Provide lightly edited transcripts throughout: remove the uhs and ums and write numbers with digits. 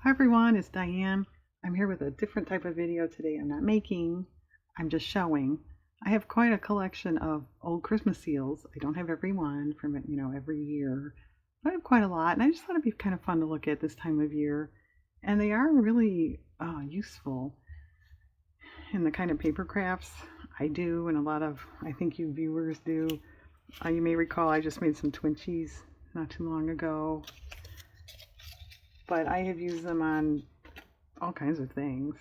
Hi everyone, it's Diane. I'm here with a different type of video today. I'm not making, I'm just showing. I have quite a collection of old Christmas seals. I don't have every one from every year, but I have quite a lot, and I just thought it'd be kind of fun to look at this time of year. And they are really useful in the kind of paper crafts I do, and a lot of, I think you viewers do. You may recall I just made some Twinchies not too long ago, but I have used them on all kinds of things.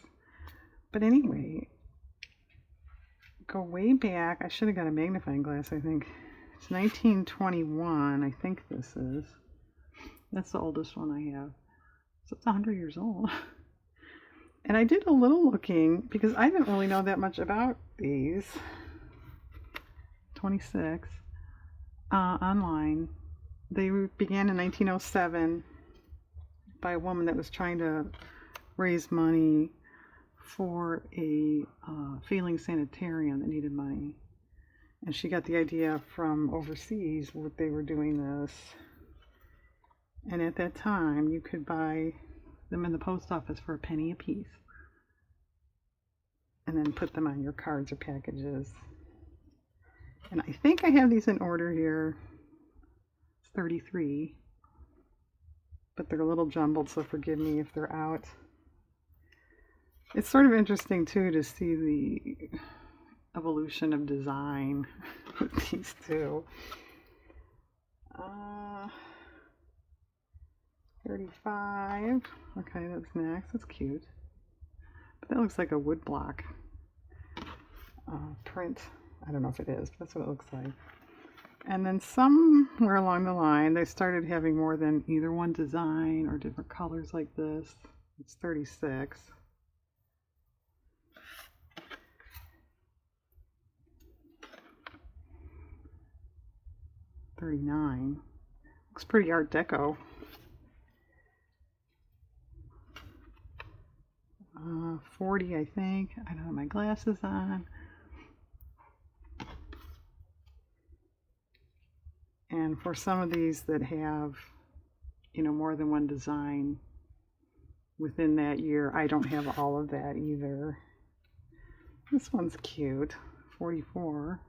But anyway, go way back. I should have got a magnifying glass, I think. It's 1921, I think this is. That's the oldest one I have. So it's 100 years old. And I did a little looking because I didn't really know that much about these. 26 online. They began in 1907 by a woman that was trying to raise money for a failing sanitarium that needed money. And she got the idea from overseas where they were doing this. And at that time, you could buy them in the post office for a penny a piece. And then put them on your cards or packages. And I think I have these in order here. It's 33. But they're a little jumbled, so forgive me if they're out. It's sort of interesting, too, to see the evolution of design with these two. 35. Okay, that's next. That's cute. But that looks like a wood block print. I don't know if it is, but that's what it looks like. And then somewhere along the line, they started having more than either one design or different colors like this. It's 36. $39. Looks pretty Art Deco. 40, I think. I don't have my glasses on. And for some of these that have, more than one design within that year, I don't have all of that either. This one's cute. 44.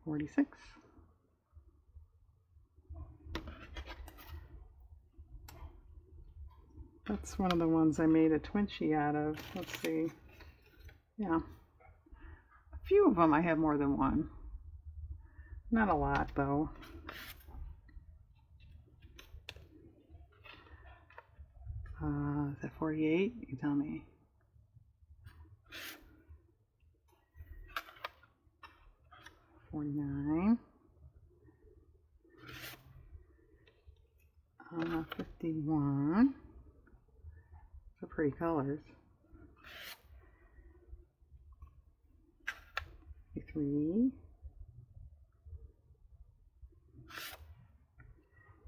46. That's one of the ones I made a Twinchie out of. Let's see. Yeah. A few of them I have more than one. Not a lot, though. Is that 48? You tell me. 49. 51. So pretty colors. 53.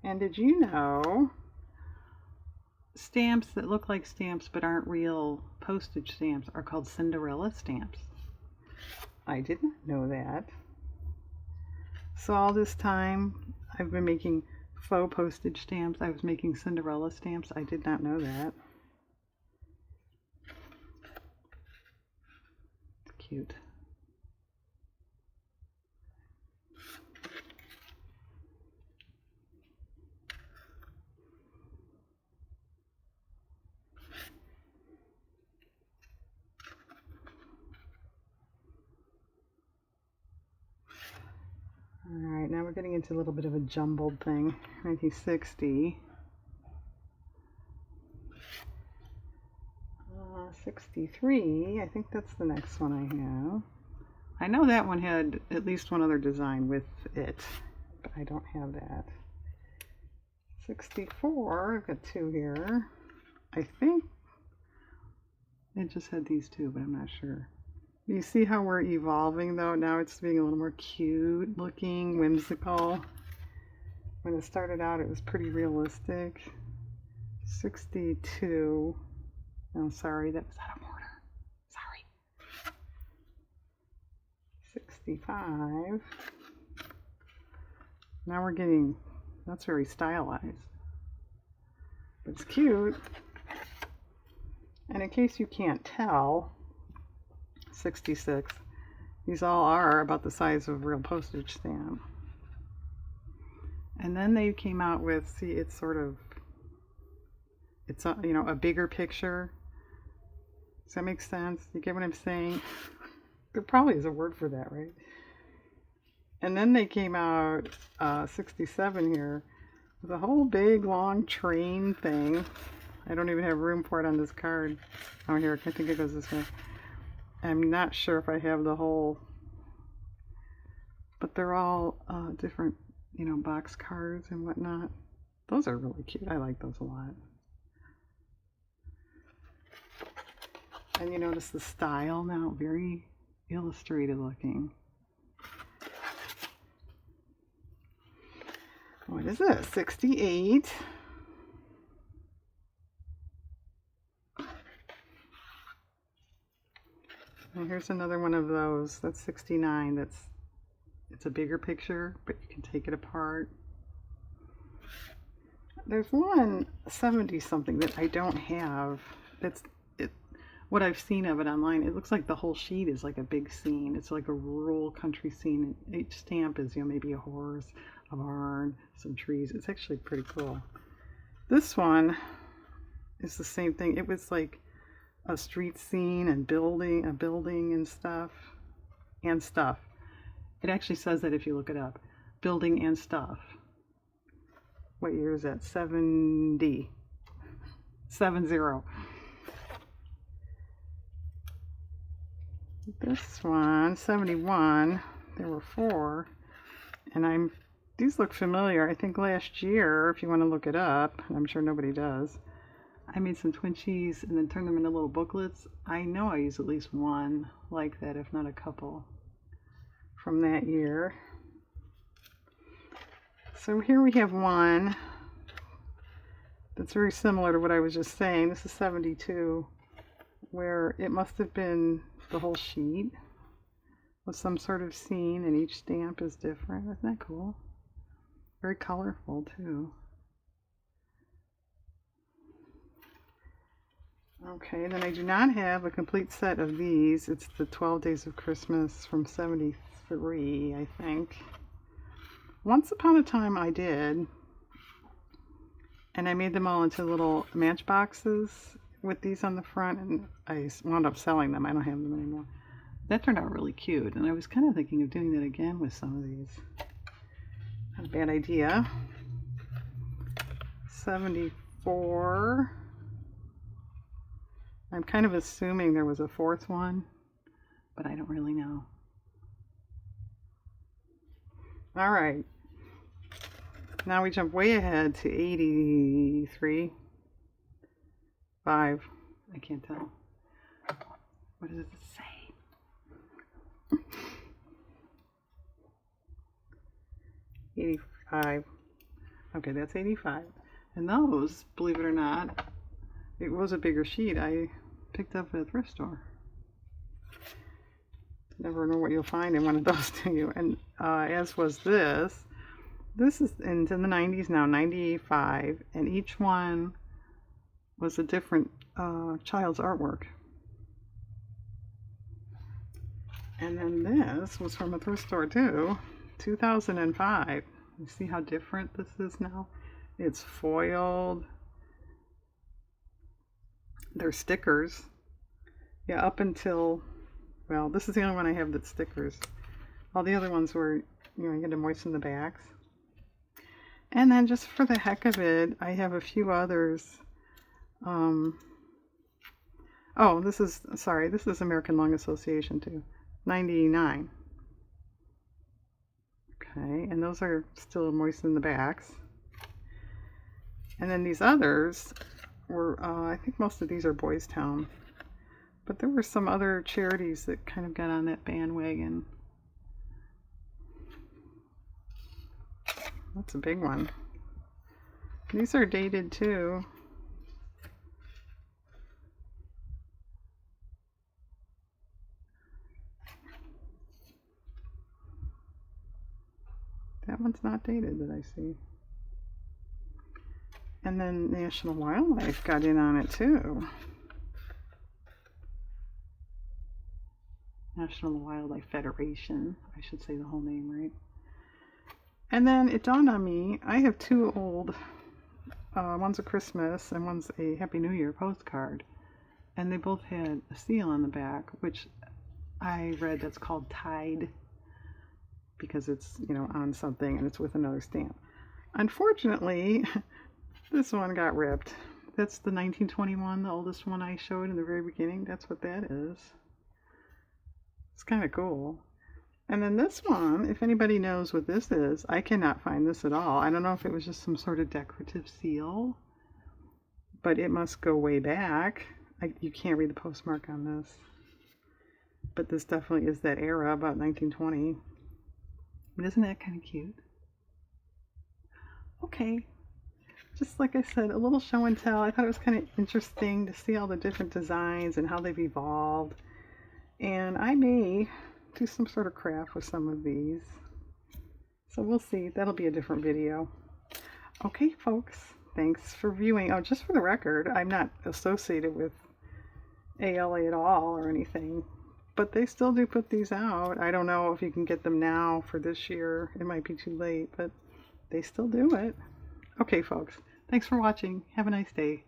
And did you know stamps that look like stamps but aren't real postage stamps are called Cinderella stamps? I did not know that. So all this time I've been making faux postage stamps. I was making Cinderella stamps. I did not know that. It's cute. Alright, now we're getting into a little bit of a jumbled thing. 1960. 63. I think that's the next one I have. I know that one had at least one other design with it, but I don't have that. 64. I've got two here. I think it just had these two, but I'm not sure. You see how we're evolving, though? Now it's being a little more cute looking, whimsical. When it started out, it was pretty realistic. 62. Oh, sorry, that was out of order. Sorry. 65. Now we're getting, that's very stylized. But it's cute. And in case you can't tell, 66, these all are about the size of a real postage stamp. And then they came out with, see, it's sort of, it's a, you know, a bigger picture. Does that make sense? You get what I'm saying? There probably is a word for that, right? And then they came out 67 here with a whole big long train thing. I don't even have room for it on this card. Oh, here, I think it goes this way. I'm not sure if I have the whole, but they're all different, you know, box cards and whatnot. Those are really cute. I like those a lot. And you notice the style now, very illustrated looking. What is this? 68. And here's another one of those. That's 69. It's a bigger picture, but you can take it apart. There's one 70 something that I don't have. That's it. What I've seen of it online, it looks like the whole sheet is like a big scene. It's like a rural country scene. Each stamp is, you know, maybe a horse, a barn, some trees. It's actually pretty cool. This one is the same thing. It was like a street scene and a building and stuff. It actually says that if you look it up. Building and stuff. What year is that? 70. 70. This one, 71, there were 4, and these look familiar. I think last year, if you want to look it up, I'm sure nobody does, I made some Twinchies and then turned them into little booklets. I know I used at least one like that, if not a couple, from that year. So here we have one that's very similar to what I was just saying. This is 72, where it must have been the whole sheet with some sort of scene, and each stamp is different. Isn't that cool? Very colorful too. Okay, then I do not have a complete set of these. It's the 12 Days of Christmas from 73, I think. Once upon a time I did, and I made them all into little matchboxes with these on the front, and I wound up selling them. I don't have them anymore. That turned out really cute, and I was kind of thinking of doing that again with some of these. Not a bad idea. 74. I'm kind of assuming there was a 4th one, but I don't really know. All right. Now we jump way ahead to 83. 5. I can't tell. What does it say? 85. Okay, that's 85. And those, believe it or not, it was a bigger sheet I picked up at a thrift store. Never know what you'll find in one of those, do you? And as was this. This is into the 90s now, 95, and each one was a different child's artwork. And then this was from a thrift store too, 2005. You see how different this is now? It's foiled. They're stickers. Yeah, up until, well, this is the only one I have that's stickers. All the other ones were, you had to moisten the backs. And then just for the heck of it, I have a few others. Oh, this is American Lung Association too. 99. Okay, and those are still moist in the backs. And then these others were, I think most of these are Boys Town. But there were some other charities that kind of got on that bandwagon. That's a big one. These are dated too. that one's not dated that I see. And then National Wildlife got in on it too. National Wildlife Federation. I should say the whole name right. And then it dawned on me, I have two old, one's a Christmas and one's a Happy New Year postcard. And they both had a seal on the back, which I read that's called tied because it's, on something and it's with another stamp. Unfortunately, this one got ripped. That's the 1921, the oldest one I showed in the very beginning. That's what that is. It's kind of cool. And then this one, if anybody knows what this is, I cannot find this at all. I don't know if it was just some sort of decorative seal, but it must go way back. You can't read the postmark on this. But this definitely is that era, about 1920. But isn't that kind of cute? Okay. Just like I said, a little show and tell. I thought it was kind of interesting to see all the different designs and how they've evolved. And I may do some sort of craft with some of these. So we'll see. That'll be a different video. Okay, folks. Thanks for viewing. Oh, just for the record, I'm not associated with ALA at all or anything. But they still do put these out. I don't know if you can get them now for this year. It might be too late, but they still do it. Okay, folks. Thanks for watching. Have a nice day.